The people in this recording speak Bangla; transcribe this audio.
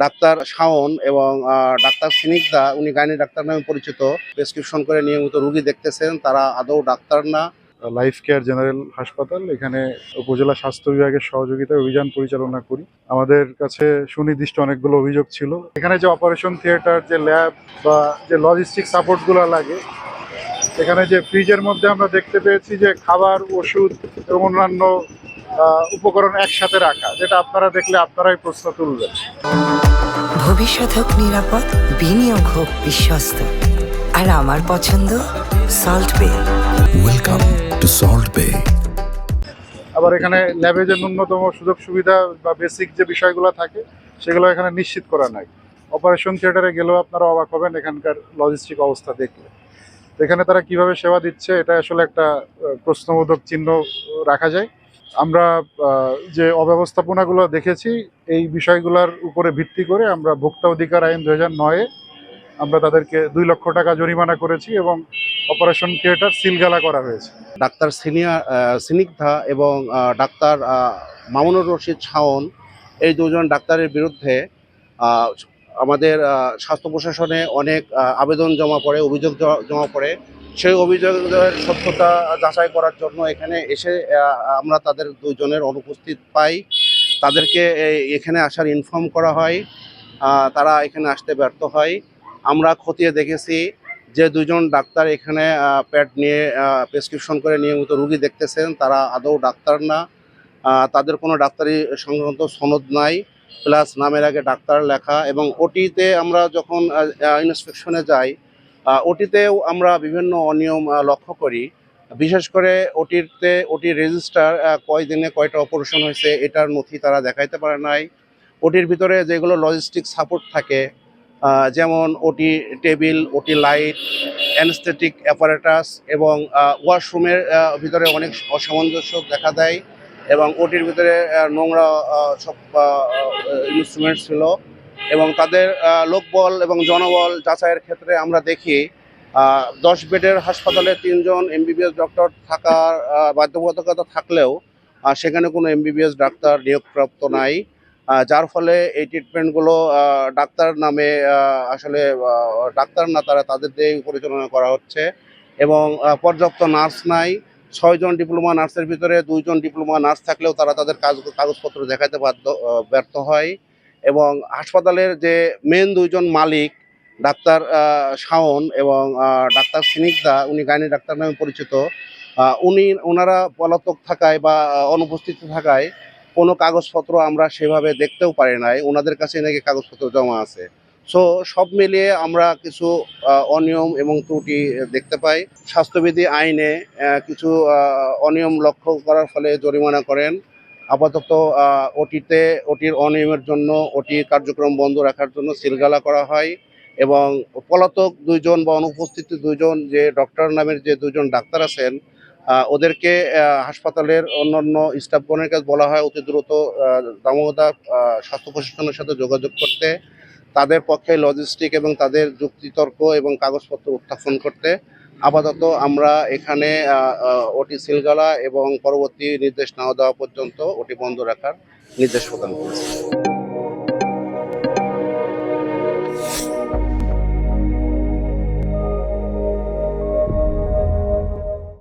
ডাক্তার শাওন এবং ডাক্তার স্নিগ্ধা, উনি গাইনি ডাক্তার নামে পরিচিত, প্রেসক্রিপশন করে নিয়মিত রুগী দেখতেছেন। তারা আদৌ ডাক্তার না। লাইফ কেয়ার জেনারেল হাসপাতাল, এখানে উপজেলা স্বাস্থ্য বিভাগের সহযোগিতায় অভিযান পরিচালনা করি। আমাদের কাছে সুনির্দিষ্ট অনেকগুলো অভিযোগ ছিল। এখানে যে অপারেশন থিয়েটার, যে ল্যাব বা যে লজিস্টিক সাপোর্টগুলো লাগে, এখানে যে ফ্রিজের মধ্যে আমরা দেখতে পেয়েছি যে খাবার, ওষুধ এবং অন্যান্য উপকরণ একসাথে রাখা, যেটা আপনারা দেখলে আপনারাই প্রশ্ন তুলবেন। ভবিষ্যৎ হোক নিরাপদ, বিনিয়োগ হোক বিশ্বস্ত, আর আমার পছন্দ সল্ট বে। ওয়েলকাম টু সল্ট বে। আবার এখানে ল্যাবে যে ন্যূনতম সুযোগ সুবিধা বা বেসিক যে বিষয়গুলো থাকে, সেগুলো এখানে নিশ্চিত করা নাই। অপারেশন থিয়েটারে গেলেও আপনারা অবাক হবেন এখানকার লজিস্টিক অবস্থা দেখলে। এখানে তারা কিভাবে সেবা দিচ্ছে, এটা আসলে একটা প্রশ্নবোধক চিহ্ন রাখা যায়। আমরা যে অব্যবস্থাপনাগুলো দেখেছি, এই বিষয়গুলোর উপরে ভিত্তি করে আমরা ভোক্তা অধিকার আইন 2009-এ আমরা তাদেরকে 2 লক্ষ টাকা জরিমানা করেছি এবং অপারেশন থিয়েটার সিলগালা করা হয়েছে। ডাক্তার স্নিগ্ধা এবং ডাক্তার মামুনুর রশিদ শাওন, এই দুজন ডাক্তারের বিরুদ্ধে আহ, আমাদের স্বাস্থ্য প্রশাসনে অনেক আবেদন জমা পড়ে, অভিযোগ জমা পড়ে। সেই অভিযোগের সত্যতা যাচাই করার জন্য এখানে এসে আমরা তাদের দুজনের অনুপস্থিত পাই। তাদেরকে এখানে আসার ইনফর্ম করা হয়, তারা এখানে আসতে ব্যর্থ হয়। আমরা খতিয়ে দেখেছি যে দুজন ডাক্তার এখানে প্যাড নিয়ে প্রেসক্রিপশন করে নিয়মিত রুগী দেখতেছেন, তারা আদৌ ডাক্তার না। তাদের কোনো ডাক্তারি সংক্রান্ত সনদ নাই, প্লাস নামের আগে ডাক্তার লেখা। এবং ওটিতে আমরা যখন ইন্সপেকশনে যাই, ওটিতেও আমরা বিভিন্ন অনিয়ম লক্ষ্য করি। বিশেষ করে ওটির রেজিস্টার, কয় দিনে কয়টা অপারেশন হয়েছে এটার নথি তারা দেখাইতে পারে নাই। ওটির ভিতরে যেগুলো লজিস্টিক সাপোর্ট থাকে, যেমন ওটি টেবিল, ওটি লাইট, অ্যানেস্থেটিক অ্যাপারেটাস এবং ওয়াশরুমের ভিতরে অনেক অসামঞ্জস্য দেখা দেয়। এবং ওটির ভিতরে নোংরা সব ইনস্ট্রুমেন্ট ছিল। এবং তাদের লোকবল এবং জনবল যাচাইয়ের ক্ষেত্রে আমরা দেখি 10 বেডের হাসপাতালে 3 জন এমবিবিএস ডক্টর থাকার বাধ্যবাধকতা থাকলেও সেখানে কোনো এমবিবিএস ডাক্তার নিয়োগপ্রাপ্ত নাই। যার ফলে এই ট্রিটমেন্টগুলো ডাক্তার নামে আসলে ডাক্তার না, তারা তাদের দিয়ে পরিচালনা করা হচ্ছে। এবং পর্যাপ্ত নার্স নাই। 6 জন ডিপ্লোমা নার্সের ভিতরে 2 জন ডিপ্লোমা নার্স থাকলেও তারা তাদের কাগজপত্র দেখাতে ব্যর্থ হয়। এবং হাসপাতালের যে মেন 2 জন মালিক, ডাক্তার শাওন এবং ডাক্তার স্নিগ্ধা, উনি গাইনি ডাক্তার নামে পরিচিত, ওনারা পলাতক থাকায় বা অনুপস্থিত থাকায় কোনো কাগজপত্র আমরা সেভাবে দেখতেও পারি নাই। ওনাদের কাছে নাকি কাগজপত্র জমা আছে। সো সব মিলিয়ে আমরা কিছু অনিয়ম এবং ত্রুটি দেখতে পাই। স্বাস্থ্যবিধি আইনে কিছু অনিয়ম লক্ষ্য করার ফলে জরিমানা করেন। আপাতত ওটির অনিয়মের জন্য ওটির কার্যক্রম বন্ধ রাখার জন্য সিলগালা করা হয়। এবং পলাতক 2 জন বা অনুপস্থিত 2 জন যে ডক্টর নামের যে 2 জন ডাক্তার আছেন, ওদেরকে হাসপাতালের অন্যান্য স্টাফগণের কাছে বলা হয় অতি দ্রুত দামোদর স্বাস্থ্য প্রশাসনের সাথে যোগাযোগ করতে, তাদের পক্ষে লজিস্টিক এবং তাদের যুক্তিতর্ক এবং কাগজপত্র উত্থাপন করতে। আপাতত আমরা এখানে ওটি সিলগালা এবং পরবর্তী নির্দেশ না দেওয়া পর্যন্ত ওটি বন্ধ রাখার নির্দেশ প্রদান করেছি।